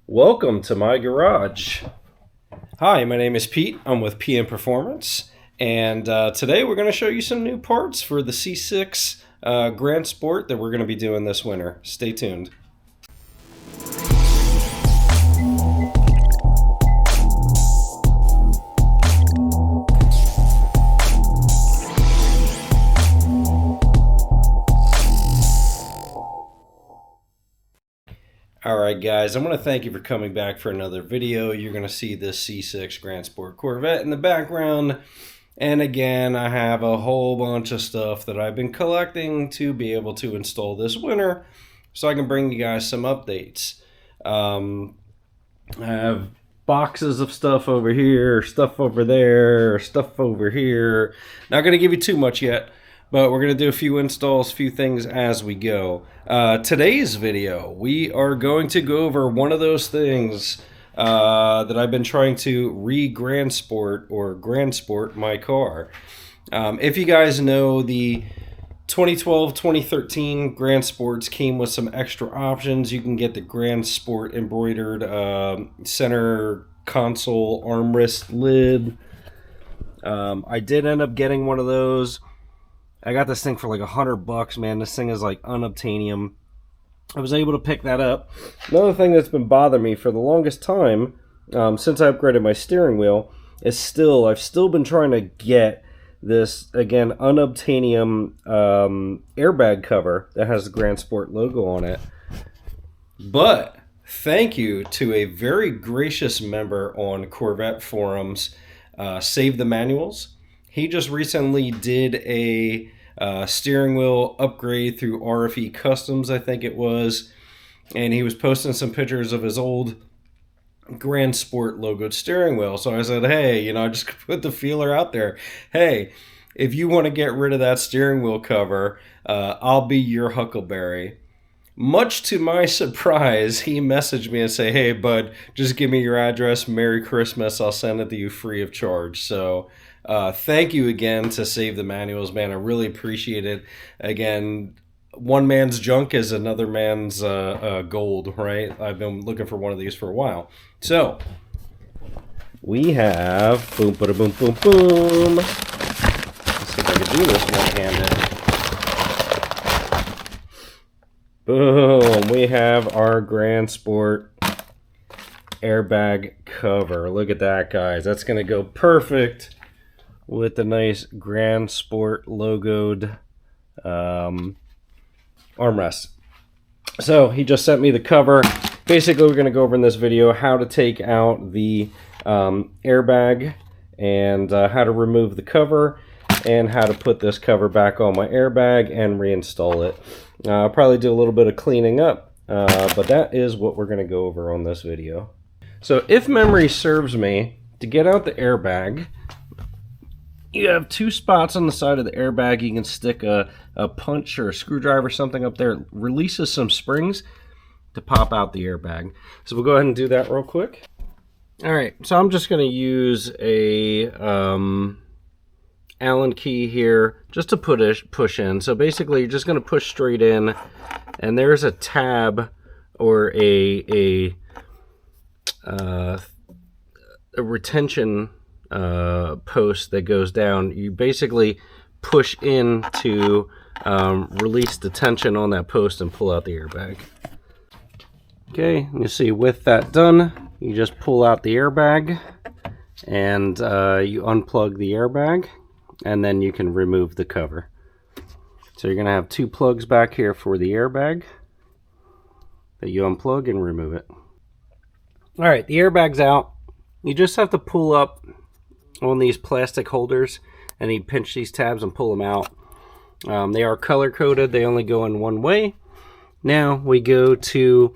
Welcome to my garage. Hi, my name is Pete. I'm with PM Performance, and today we're going to show you some new parts for the C6 Grand Sport that we're going to be doing this winter. Stay tuned. Alright guys, I want to thank you for coming back for another video. You're going to see this C6 Grand Sport Corvette in the background. And again, I have a whole bunch of stuff that I've been collecting to be able to install this winter so I can bring you guys some updates. I have boxes of stuff over here, stuff over there, stuff over here. Not going to give you too much yet, but we're going to do a few installs, few things as we go. Today's video, we are going to go over one of those things that I've been trying to Grand Sport my car. If you guys know, the 2012-2013 Grand Sports came with some extra options. You can get the Grand Sport embroidered center console armrest lid. I did end up getting one of those. I got this thing for like $100, man. This thing is like unobtainium. I was able to pick that up. Another thing that's been bothering me for the longest time, since I upgraded my steering wheel, is I've still been trying to get this, again, unobtainium airbag cover that has the Grand Sport logo on it. But thank you to a very gracious member on Corvette forums, Savethemanauals. He just recently did a steering wheel upgrade through RFE Customs, I think it was, and he was posting some pictures of his old Grand Sport logoed steering wheel. So I said, hey, I just put the feeler out there. Hey, if you want to get rid of that steering wheel cover, I'll be your huckleberry. Much to my surprise, he messaged me and said, hey, bud, just give me your address. Merry Christmas. I'll send it to you free of charge. So thank you again to Savethemanauals, man. I really appreciate it. Again, one man's junk is another man's gold, right? I've been looking for one of these for a while. So we have boom, bada, boom, boom, boom. Let's see if I can do this one-handed. Boom, we have our Grand Sport airbag cover. Look at that, guys. That's going to go perfect with the nice Grand Sport logoed armrest. So he just sent me the cover. Basically, we're going to go over in this video how to take out the airbag and how to remove the cover and how to put this cover back on my airbag and reinstall it. I'll probably do a little bit of cleaning up, but that is what we're going to go over on this video. So if memory serves me, to get out the airbag, you have two spots on the side of the airbag. You can stick a punch or a screwdriver or something up there. It releases some springs to pop out the airbag. So we'll go ahead and do that real quick. All right, so I'm just going to use a Allen key here just to push in. So basically you're just going to push straight in, and there's a tab or a retention post that goes down. You basically push in to release the tension on that post and pull out the airbag. Okay, you see with that done, you just pull out the airbag and you unplug the airbag, and then you can remove the cover. So you're going to have two plugs back here for the airbag that you unplug and remove it. Alright, the airbag's out. You just have to pull up on these plastic holders and you pinch these tabs and pull them out. They are color coded. They only go in one way. Now we go to,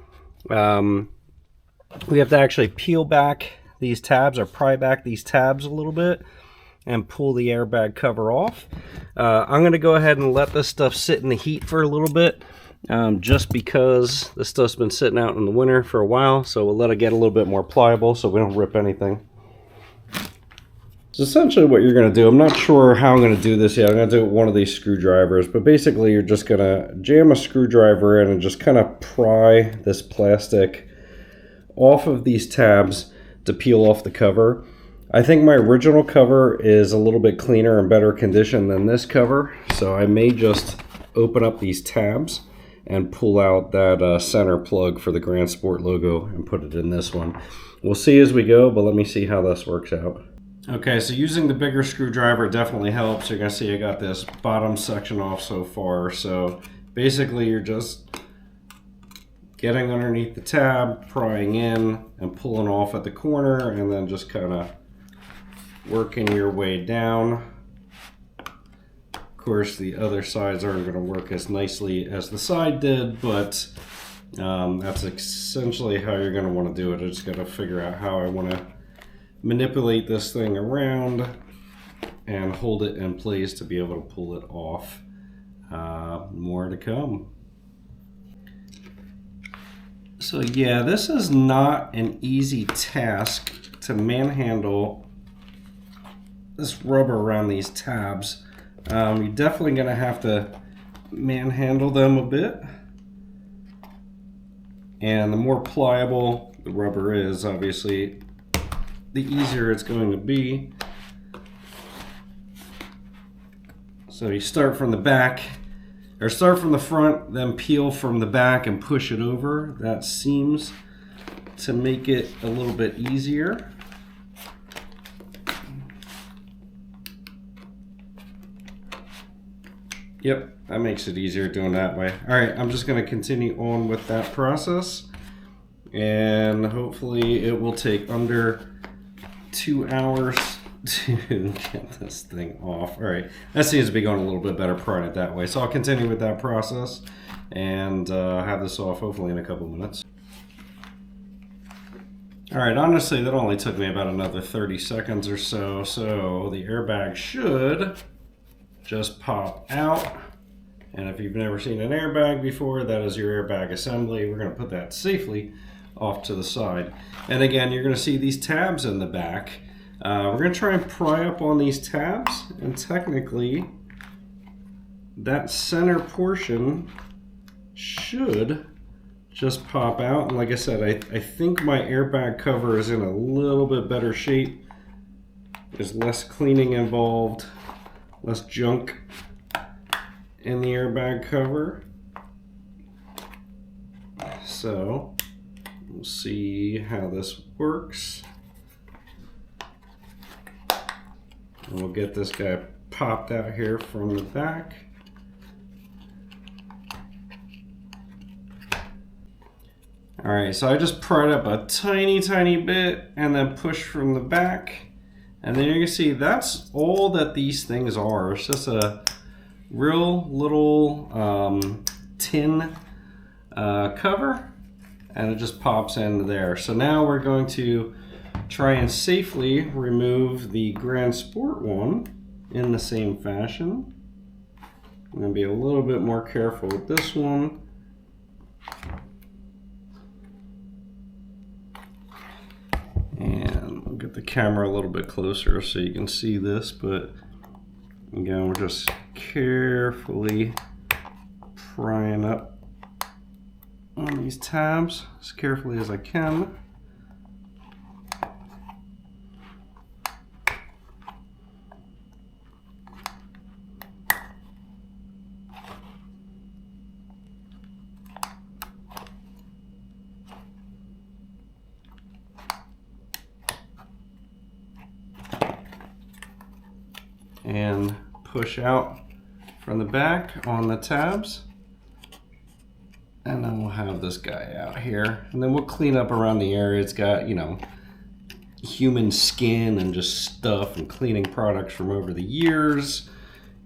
we have to actually peel back these tabs or pry back these tabs a little bit and pull the airbag cover off. I'm going to go ahead and let this stuff sit in the heat for a little bit, just because this stuff's been sitting out in the winter for a while, so we'll let it get a little bit more pliable so we don't rip anything. So essentially what you're going to do, I'm not sure how I'm going to do this yet. I'm going to do it with one of these screwdrivers, but basically you're just going to jam a screwdriver in and just kind of pry this plastic off of these tabs to peel off the cover. I think my original cover is a little bit cleaner and better condition than this cover, so I may just open up these tabs and pull out that center plug for the Grand Sport logo and put it in this one. We'll see as we go, but let me see how this works out. Okay, so using the bigger screwdriver definitely helps. You're gonna see I got this bottom section off so far. So basically you're just getting underneath the tab, prying in and pulling off at the corner, and then just kind of working your way down. Of course, the other sides aren't gonna work as nicely as the side did, but that's essentially how you're gonna wanna do it. I just gotta figure out how I wanna manipulate this thing around and hold it in place to be able to pull it off. More to come. So yeah, this is not an easy task to manhandle this rubber around these tabs. You're definitely gonna have to manhandle them a bit. And the more pliable the rubber is, obviously, the easier it's going to be. So you start from the back, or start from the front, then peel from the back and push it over. That seems to make it a little bit easier. Yep, that makes it easier doing that way. All right, I'm just gonna continue on with that process, and hopefully it will take under 2 hours to get this thing off. All right, that seems to be going a little bit better prying it that way. So I'll continue with that process and have this off hopefully in a couple minutes. All right, honestly, that only took me about another 30 seconds or so. So the airbag should just pop out. And if you've never seen an airbag before, that is your airbag assembly. We're gonna put that safely off to the side. And again, you're gonna see these tabs in the back. We're gonna try and pry up on these tabs, and technically that center portion should just pop out. And like I said, I think my airbag cover is in a little bit better shape. There's less cleaning involved, less junk in the airbag cover. So we'll see how this works. And we'll get this guy popped out here from the back. All right, so I just pried up a tiny bit and then pushed from the back. And then you're gonna see that's all that these things are. It's just a real little tin cover, and it just pops into there. So now we're going to try and safely remove the Grand Sport one in the same fashion. I'm going to be a little bit more careful with this one. And I'll get the camera a little bit closer so you can see this, but again, we're just carefully prying up on these tabs as carefully as I can. And push out from the back on the tabs, and then we'll have this guy out here, and then we'll clean up around the area. It's got, you know, human skin and just stuff and cleaning products from over the years.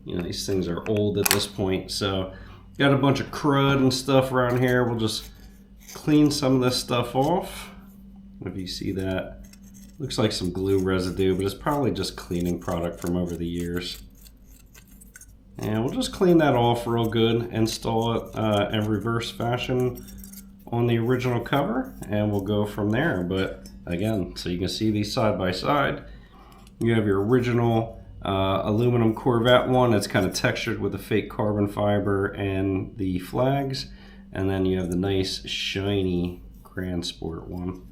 You know, these things are old at this point, so got a bunch of crud and stuff around here. We'll just clean some of this stuff off. If you see that, looks like some glue residue, but it's probably just cleaning product from over the years. And we'll just clean that off real good, install it in reverse fashion on the original cover, and we'll go from there. But again, so you can see these side by side. You have your original aluminum Corvette one. It's kind of textured with the fake carbon fiber and the flags. And then you have the nice shiny Grand Sport one.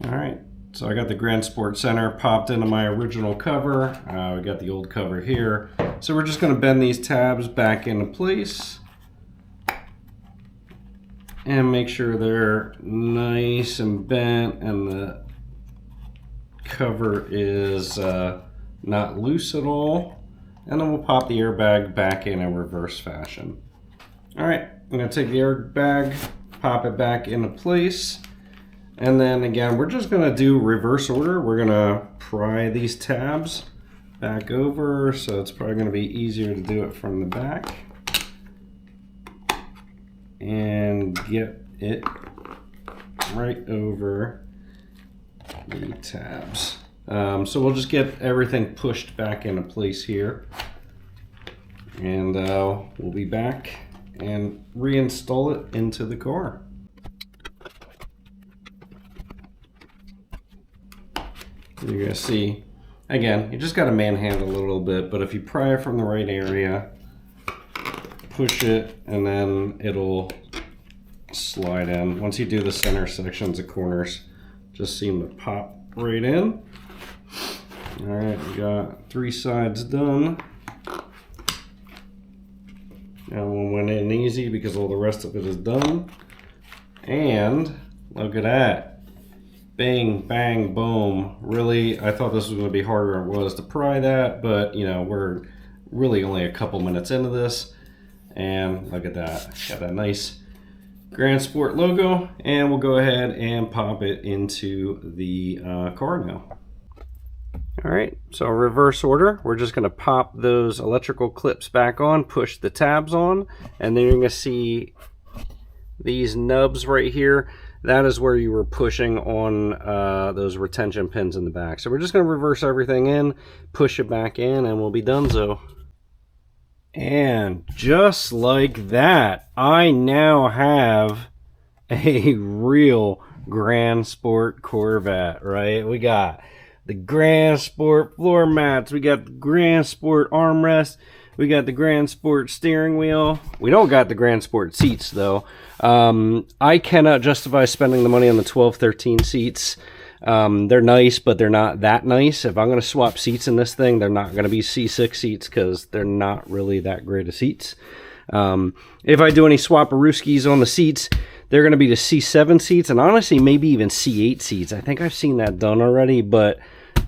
All right, so I got the Grand Sport center popped into my original cover. We got the old cover here. So we're just gonna bend these tabs back into place and make sure they're nice and bent and the cover is not loose at all. And then we'll pop the airbag back in a reverse fashion. All right, I'm gonna take the airbag, pop it back into place. And then again, we're just gonna do reverse order. We're gonna pry these tabs back over, so it's probably gonna be easier to do it from the back. And get it right over the tabs. So we'll just get everything pushed back into place here. And we'll be back and reinstall it into the car. You're gonna see, again, you just gotta manhandle a little bit, but if you pry it from the right area, push it, and then it'll slide in. Once you do the center sections, the corners just seem to pop right in. All right, we got 3 sides done. That one went in easy because all the rest of it is done. And look at that. Bang, bang, boom. Really, I thought this was gonna be harder than it was to pry that, but you know, we're really only a couple minutes into this. And look at that, got that nice Grand Sport logo, and we'll go ahead and pop it into the car now. All right, so reverse order, we're just gonna pop those electrical clips back on, push the tabs on, and then you're gonna see these nubs right here. That is where you were pushing on those retention pins in the back. So we're just gonna reverse everything in, push it back in, and we'll be donezo. And just like that, I now have a real Grand Sport Corvette, right? We got the Grand Sport floor mats, we got the Grand Sport armrest, we got the Grand Sport steering wheel. We don't got the Grand Sport seats though. I cannot justify spending the money on the 12, 13 seats. They're nice, but they're not that nice. If I'm going to swap seats in this thing, they're not going to be C6 seats because they're not really that great of seats. If I do any swap-a-rooskies on the seats, they're going to be the C7 seats, and honestly, maybe even C8 seats. I think I've seen that done already, but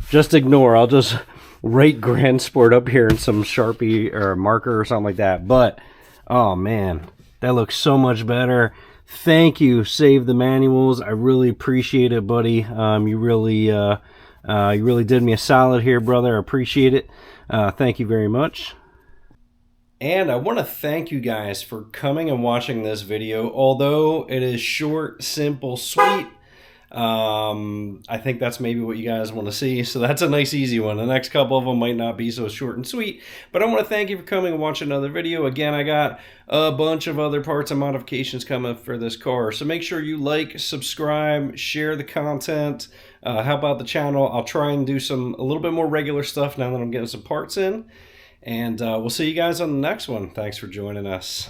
just ignore. I'll just write Grand Sport up here in some Sharpie or marker or something like that. But, oh man, that looks so much better. Thank you, Savethemanauals. I really appreciate it, buddy. You really did me a solid here, brother. I appreciate it. Thank you very much. And I want to thank you guys for coming and watching this video. Although it is short, simple, sweet, I think that's maybe what you guys want to see. So that's a nice, easy one. The next couple of them might not be so short and sweet. But I want to thank you for coming and watching another video. Again, I got a bunch of other parts and modifications coming for this car. So make sure you like, subscribe, share the content. Help out the channel. I'll try and do a little bit more regular stuff now that I'm getting some parts in. And we'll see you guys on the next one. Thanks for joining us.